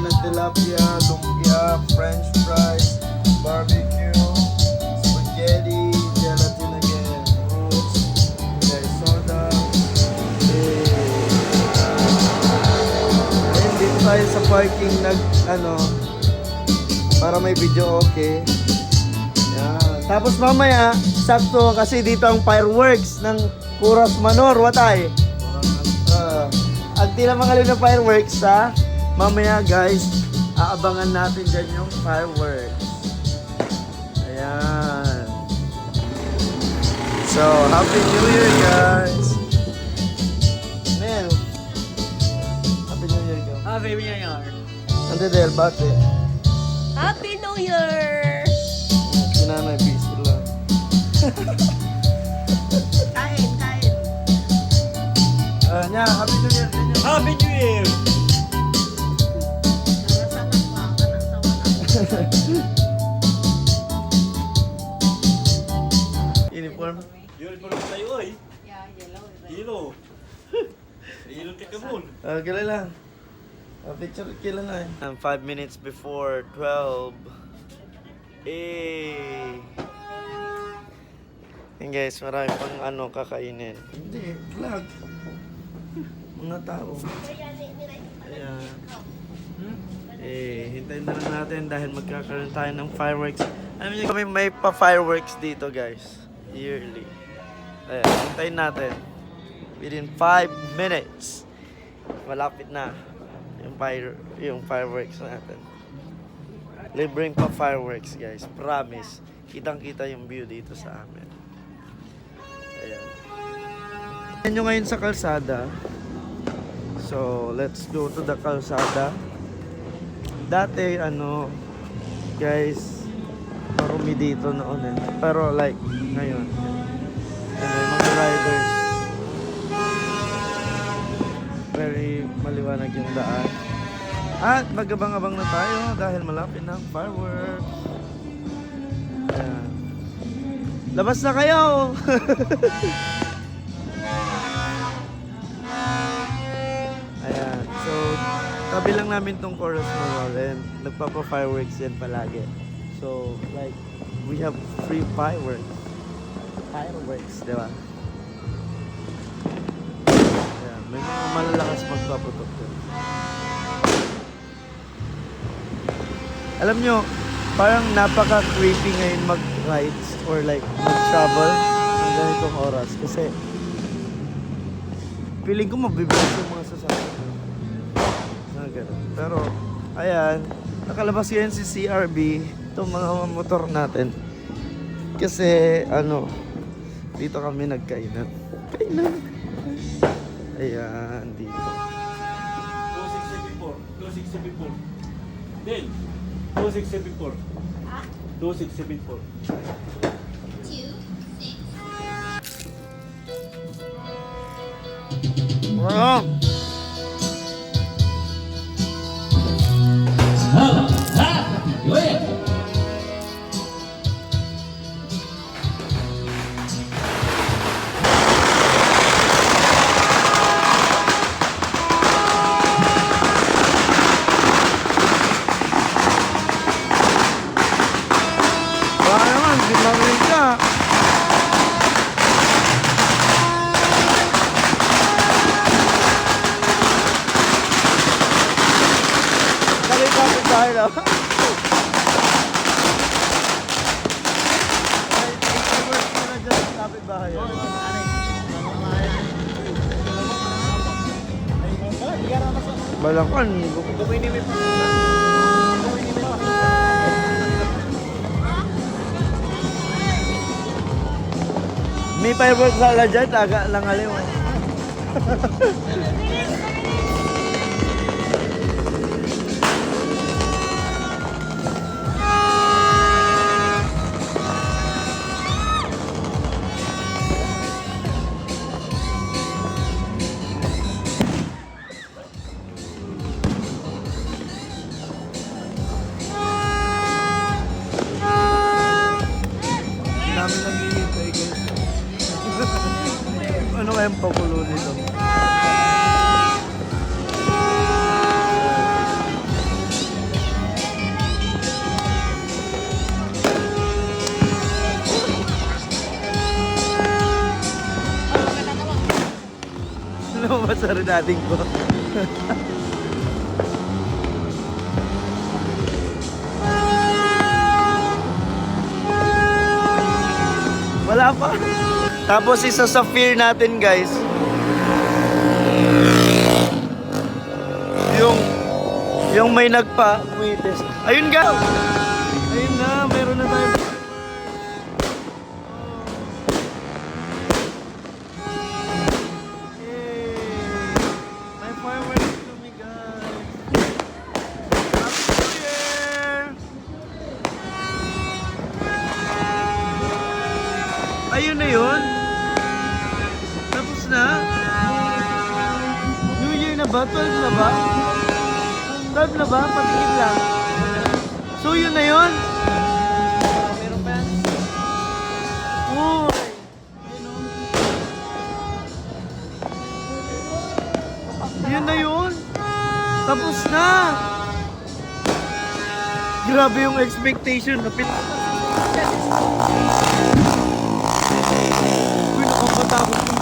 na tilapia, lumpia, french fries, barbecue, spaghetti, gelatin again, fruits, okay, soda. Ayun, dito tayo sa parking para may video okay. Yan. Tapos mamaya, sakto kasi dito ang fireworks ng Kuras Manor, watay. Ang tila mga na fireworks ha. Mamaya guys, aabangan natin dyan yung fireworks. Ayan. So, Happy New Year guys. Man. Happy New Year guys. Happy New Year. Ante del bate. Happy New Year! Sinanay, busy lang. Kain, kain. Nya, Happy New Year din yun. Happy New Year. Nakasanap pa ka na sa wala. Uniform. Yun pa rin tayo ay. Yeah, yellow. Yellow. Yellow kakamon. Kailan lang. Picture kailan lang. 5 minutes before 12. Yan guys, marami pang kakainin. Hindi, vlog. Mga tao. Ayan. Hintayin na lang natin dahil magkakaroon tayo ng fireworks. Alam niyo kami may pa-fireworks dito guys. Yearly. Ayan, hintayin natin. Within 5 minutes. Malapit na yung fireworks natin. Libreng pa fireworks guys. Promise. Kitang-kita yung view dito sa amin. Ayan. Ayan nyo ngayon sa kalsada. So, let's go to the kalsada. Dati, guys, marumi dito noon eh. Pero like, ngayon, may mga riders. Very maliwanag yung daan. At magabang-abang na tayo dahil malapit na ang fireworks. Ayan. Labas na kayo! Ayan. So, tabi lang namin tong Kuras Manor and nagpapa-fireworks yan palagi. So, like, we have free fireworks. Fireworks, di ba? Ayan. May mga malalakas magpaputok doon. Alam nyo, parang napaka-creepy ngayon mag-rides or like mag-travel ng ganitong oras kasi feeling ko mabibilis yung mga sasakyan. Ganun. Pero, ayan, nakalabas yan si CRB, itong mga motor natin. Kasi, dito kami nagkainan. Kainan. Ayan, dito. 2674. 2674. Del. 2674. 2674. Wow! Baka naman, di marinig ka. Kapit tayo lang. Kapit bahay. Balakon. May fireworks sala dyan, taga lang aliw. Namin naghihintay guys. Ano kayang pakulo nito? sugar daddy ko. Wala pa. Tapos isa sa fear natin guys, yung may nagpa-witness. Ayun ga! Ayun na, meron na tayo. Yay! May fireworks kami guys. Happy New Year! Ayun na yun. Tapos na. New Year na ba? 12 na ba? 12 na ba? Patingin lang. So yun na yun? Meron pa yan? Uy! Yun na yun? Tapos na! Grabe yung expectation. Napit. Uy, nakakatakot yung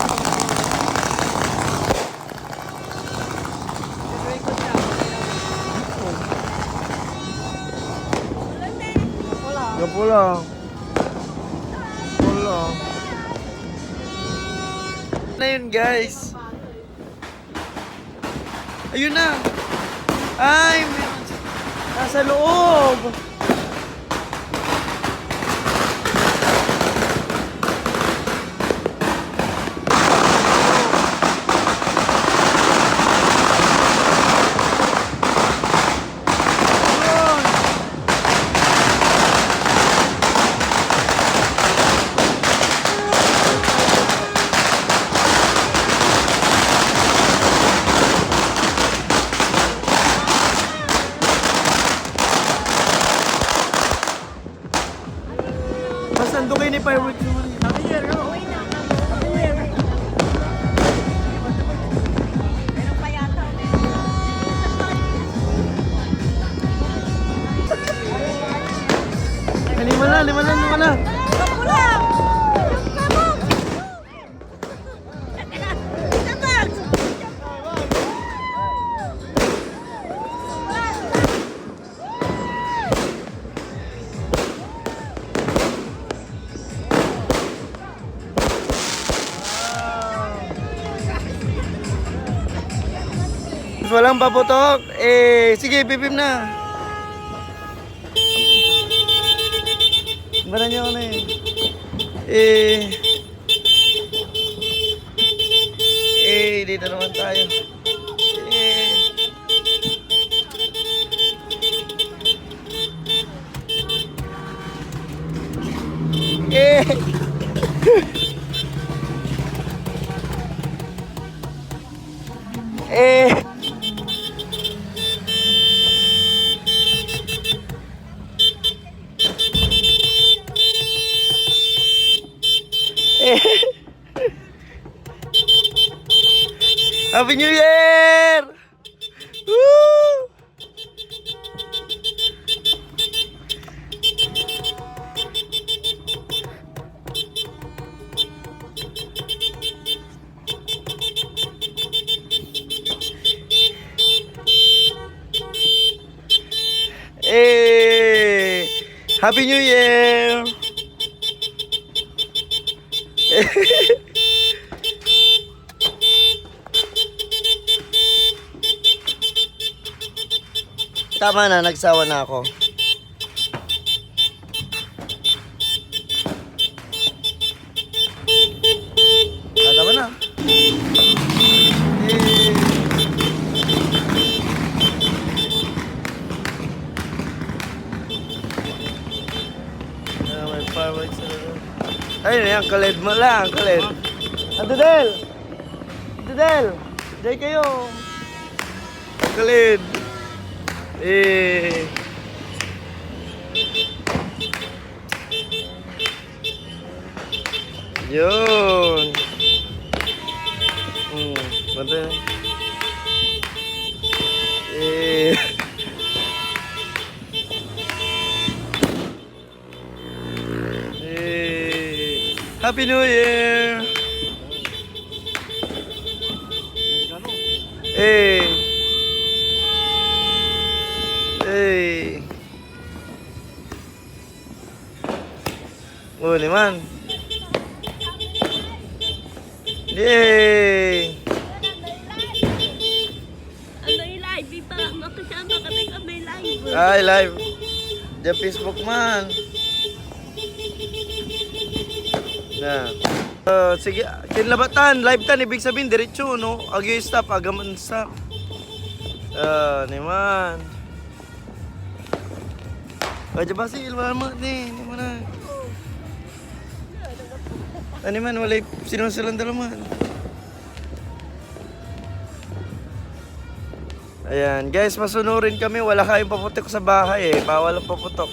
Gapo lang. Wala. Na yun guys. Ayun na. Ay, meron. Nasa loob. Masando kayo ni fireworks naman. Happy Year, no? Happy Year. Meron pa yata. Lima na. Ako lang! Come on! Isa pa! Walang paputok. Sige, pipim na. Baran niyo ako na yun. Dito naman tayo. Happy New Year! Woo! Happy New Year! Tama na, nagsawa na ako. Tama na. May fireworks na rin. Ayun yan, kaled mo lang, kaled. Adudel! Adudel! Diyan kayo. Kaled. Yun. Mata. Happy New Year. Hey. Oh, naman. Yay! May live, dito. Makasama kami kami live. Ay, live. Diyan Facebook man. Na. Sige, kinlabatan, live tan, ibig sabihin, diretso, no? Agyo stop, agaman stop. Naman. Aja basi, ilmu ni mana? Ani man, walay sinusulan dalaman. Ayan, guys, masunurin kami. Wala kayong paputok sa bahay eh. Bawal ang paputok.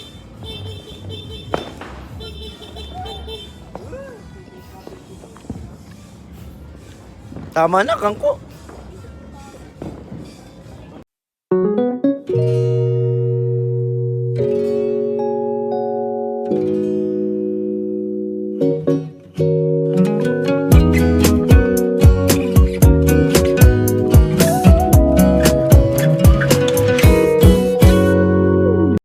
Tama na, kangko.